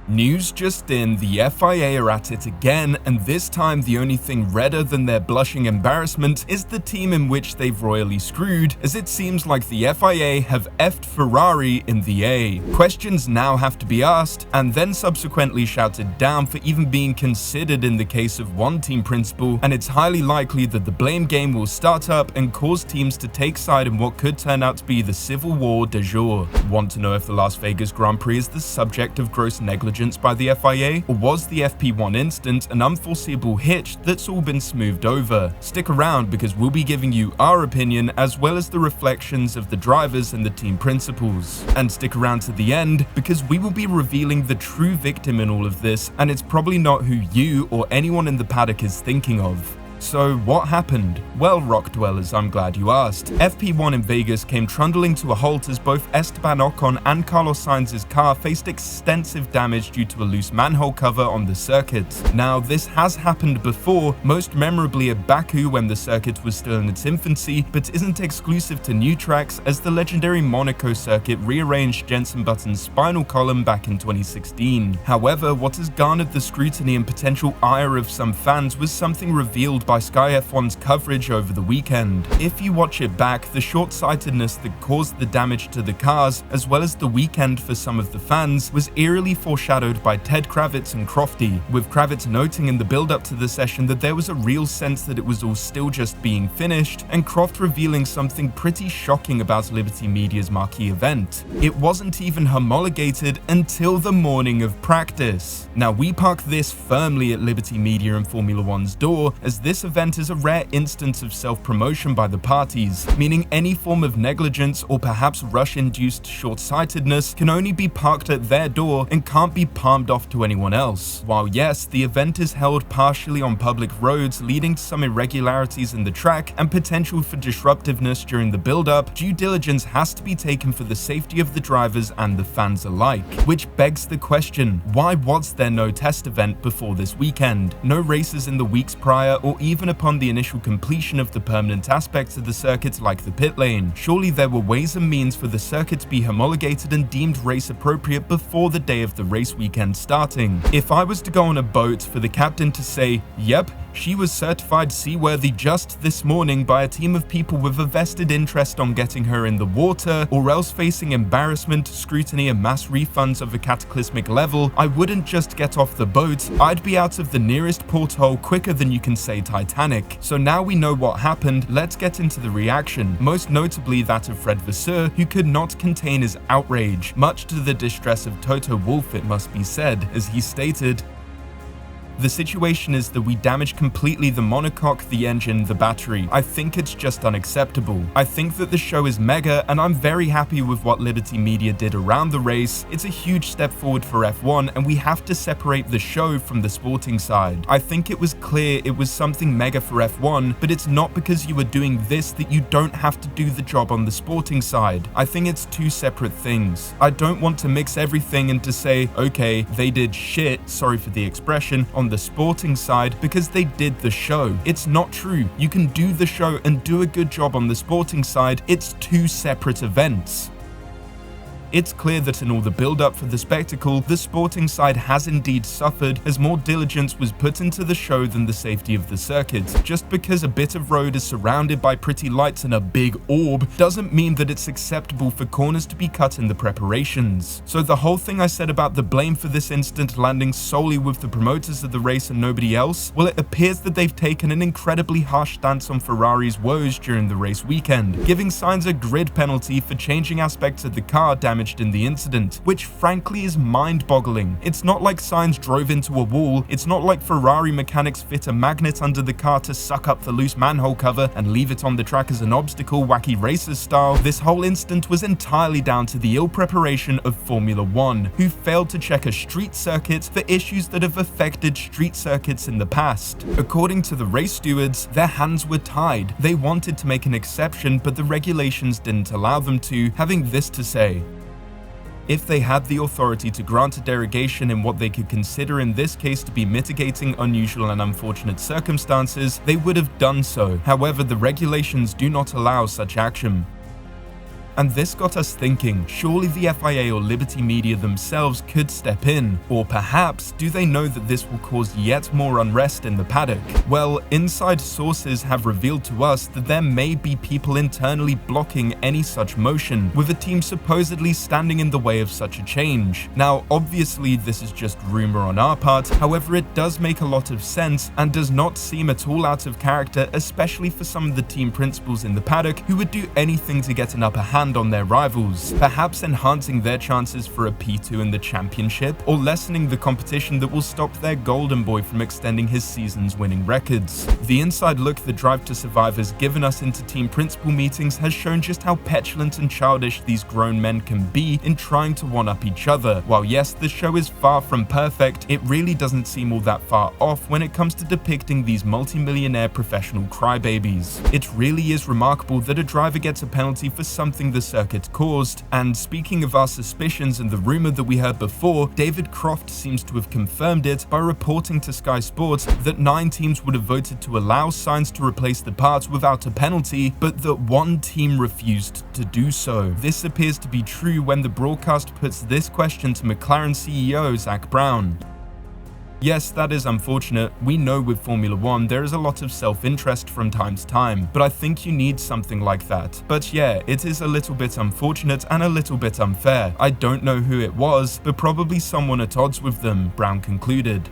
News just in, the FIA are at it again, and this time the only thing redder than their blushing embarrassment is the team in which they've royally screwed, as it seems like the FIA have effed Ferrari in the A. Questions now have to be asked, and then subsequently shouted down for even being considered in the case of one team principal, and it's highly likely that the blame game will start up and cause teams to take side in what could turn out to be the civil war du jour. Want to know if the Las Vegas Grand Prix is the subject of gross negligence by the FIA, or was the FP1 incident an unforeseeable hitch that's all been smoothed over? Stick around because we'll be giving you our opinion as well as the reflections of the drivers and the team principals. And stick around to the end because we will be revealing the true victim in all of this, and it's probably not who you or anyone in the paddock is thinking of. So what happened? Well, rock dwellers, I'm glad you asked. FP1 in Vegas came trundling to a halt as both Esteban Ocon and Carlos Sainz's car faced extensive damage due to a loose manhole cover on the circuit. Now, this has happened before, most memorably at Baku when the circuit was still in its infancy, but isn't exclusive to new tracks as the legendary Monaco circuit rearranged Jenson Button's spinal column back in 2016. However, what has garnered the scrutiny and potential ire of some fans was something revealed by Sky F1's coverage over the weekend. If you watch it back, the short-sightedness that caused the damage to the cars, as well as the weekend for some of the fans, was eerily foreshadowed by Ted Kravitz and Crofty, with Kravitz noting in the build-up to the session that there was a real sense that it was all still just being finished, and Croft revealing something pretty shocking about Liberty Media's marquee event. It wasn't even homologated until the morning of practice. Now, we park this firmly at Liberty Media and Formula One's door, as this event is a rare instance of self-promotion by the parties, meaning any form of negligence or perhaps rush-induced short-sightedness can only be parked at their door and can't be palmed off to anyone else. While yes, the event is held partially on public roads, leading to some irregularities in the track and potential for disruptiveness during the build-up, due diligence has to be taken for the safety of the drivers and the fans alike. Which begs the question, why was there no test event before this weekend? No races in the weeks prior, or even upon the initial completion of the permanent aspects of the circuit like the pit lane. Surely there were ways and means for the circuit to be homologated and deemed race appropriate before the day of the race weekend starting. If I was to go on a boat for the captain to say, yep, she was certified seaworthy just this morning by a team of people with a vested interest on getting her in the water, or else facing embarrassment, scrutiny and mass refunds of a cataclysmic level, I wouldn't just get off the boat, I'd be out of the nearest porthole quicker than you can say Titanic. So now we know what happened, let's get into the reaction, most notably that of Fred Vasseur, who could not contain his outrage, much to the distress of Toto Wolff it must be said, as he stated, "The situation is that we damaged completely the monocoque, the engine, the battery. I think it's just unacceptable. I think that the show is mega, and I'm very happy with what Liberty Media did around the race. It's a huge step forward for F1, and we have to separate the show from the sporting side. I think it was clear it was something mega for F1, but it's not because you are doing this that you don't have to do the job on the sporting side. I think it's two separate things. I don't want to mix everything and to say, okay, they did shit, sorry for the expression, on the sporting side because they did the show. It's not true. You can do the show and do a good job on the sporting side. It's two separate events. It's clear that in all the build-up for the spectacle, the sporting side has indeed suffered as more diligence was put into the show than the safety of the circuit. Just because a bit of road is surrounded by pretty lights and a big orb doesn't mean that it's acceptable for corners to be cut in the preparations. So the whole thing I said about the blame for this incident landing solely with the promoters of the race and nobody else, well, it appears that they've taken an incredibly harsh stance on Ferrari's woes during the race weekend, giving Sainz a grid penalty for changing aspects of the car damaged in the incident, which frankly is mind-boggling. It's not like Sainz drove into a wall, it's not like Ferrari mechanics fit a magnet under the car to suck up the loose manhole cover and leave it on the track as an obstacle, wacky racers style. This whole incident was entirely down to the ill preparation of Formula One, who failed to check a street circuit for issues that have affected street circuits in the past. According to the race stewards, their hands were tied. They wanted to make an exception, but the regulations didn't allow them to, having this to say: if they had the authority to grant a derogation in what they could consider in this case to be mitigating unusual and unfortunate circumstances, they would have done so. However, the regulations do not allow such action. And this got us thinking, surely the FIA or Liberty Media themselves could step in. Or perhaps, do they know that this will cause yet more unrest in the paddock? Well, inside sources have revealed to us that there may be people internally blocking any such motion, with a team supposedly standing in the way of such a change. Now, obviously this is just rumor on our part, however it does make a lot of sense and does not seem at all out of character, especially for some of the team principals in the paddock who would do anything to get an upper hand on their rivals, perhaps enhancing their chances for a P2 in the championship, or lessening the competition that will stop their golden boy from extending his season's winning records. The inside look that Drive to Survive has given us into team principal meetings has shown just how petulant and childish these grown men can be in trying to one-up each other. While yes, the show is far from perfect, it really doesn't seem all that far off when it comes to depicting these multi-millionaire professional crybabies. It really is remarkable that a driver gets a penalty for something the circuit caused. And speaking of our suspicions and the rumor that we heard before, David Croft seems to have confirmed it by reporting to Sky Sports that 9 teams would have voted to allow Sainz to replace the parts without a penalty, but that 1 team refused to do so. This appears to be true when the broadcast puts this question to McLaren CEO Zak Brown. Yes, that is unfortunate. We know with Formula 1 there is a lot of self-interest from time to time, but I think you need something like that. But yeah, it is a little bit unfortunate and a little bit unfair. I don't know who it was, but probably someone at odds with them, Brown concluded.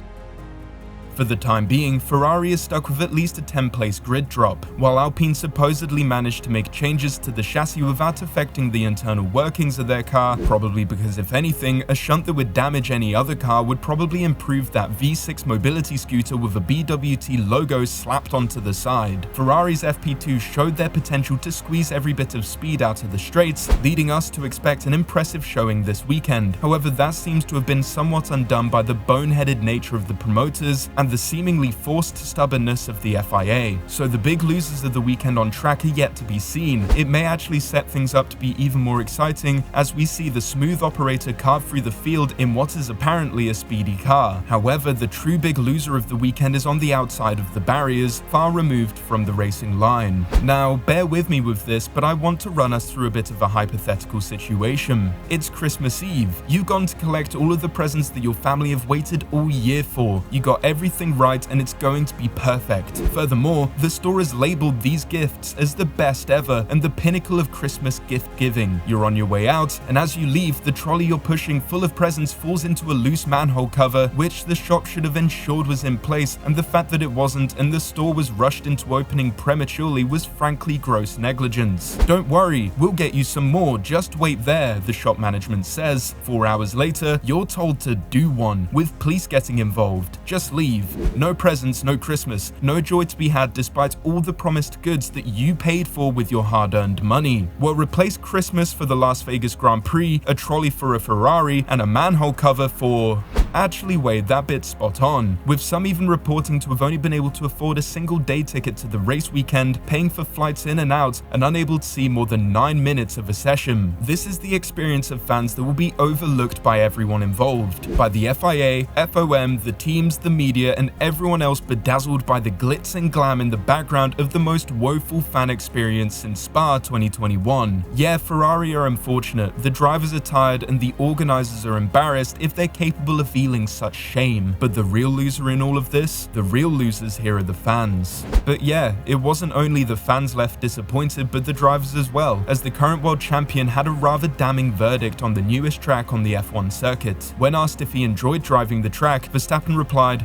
For the time being, Ferrari is stuck with at least a 10-place grid drop, while Alpine supposedly managed to make changes to the chassis without affecting the internal workings of their car, probably because if anything, a shunt that would damage any other car would probably improve that V6 mobility scooter with a BWT logo slapped onto the side. Ferrari's FP2 showed their potential to squeeze every bit of speed out of the straights, leading us to expect an impressive showing this weekend. However, that seems to have been somewhat undone by the boneheaded nature of the promoters and the seemingly forced stubbornness of the FIA. So the big losers of the weekend on track are yet to be seen. It may actually set things up to be even more exciting as we see the smooth operator carve through the field in what is apparently a speedy car. However, the true big loser of the weekend is on the outside of the barriers, far removed from the racing line. Now, bear with me with this, but I want to run us through a bit of a hypothetical situation. It's Christmas Eve. You've gone to collect all of the presents that your family have waited all year for. You got everything right and it's going to be perfect. Furthermore, the store has labeled these gifts as the best ever and the pinnacle of Christmas gift giving. You're on your way out, and as you leave, the trolley you're pushing full of presents falls into a loose manhole cover, which the shop should have ensured was in place, and the fact that it wasn't and the store was rushed into opening prematurely was frankly gross negligence. Don't worry, we'll get you some more, just wait there, the shop management says. 4 hours later, you're told to do one, with police getting involved. Just leave. No presents, no Christmas, no joy to be had despite all the promised goods that you paid for with your hard-earned money. Well, replace Christmas for the Las Vegas Grand Prix, a trolley for a Ferrari, and a manhole cover for... Actually, wait, that bit's spot on, with some even reporting to have only been able to afford a single day ticket to the race weekend, paying for flights in and out, and unable to see more than 9 minutes of a session. This is the experience of fans that will be overlooked by everyone involved, by the FIA, FOM, the teams, the media, and everyone else bedazzled by the glitz and glam in the background of the most woeful fan experience since Spa 2021. Yeah, Ferrari are unfortunate, the drivers are tired, and the organizers are embarrassed if they're capable of feeling such shame. But the real loser in all of this? The real losers here are the fans. But yeah, it wasn't only the fans left disappointed, but the drivers as well, as the current world champion had a rather damning verdict on the newest track on the F1 circuit. When asked if he enjoyed driving the track, Verstappen replied,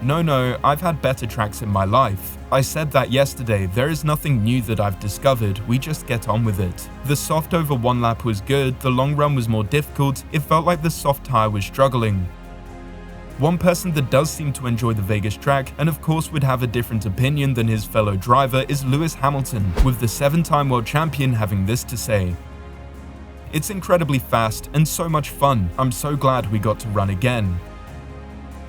No, I've had better tracks in my life. I said that yesterday, there is nothing new that I've discovered, we just get on with it. The soft over one lap was good, the long run was more difficult, it felt like the soft tyre was struggling. One person that does seem to enjoy the Vegas track, and of course would have a different opinion than his fellow driver, is Lewis Hamilton, with the 7-time world champion having this to say. It's incredibly fast and so much fun, I'm so glad we got to run again.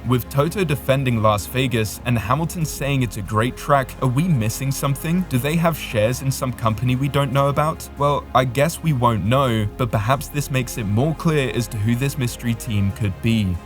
With Toto defending Las Vegas and Hamilton saying it's a great track, are we missing something? Do they have shares in some company we don't know about? Well, I guess we won't know, but perhaps this makes it more clear as to who this mystery team could be.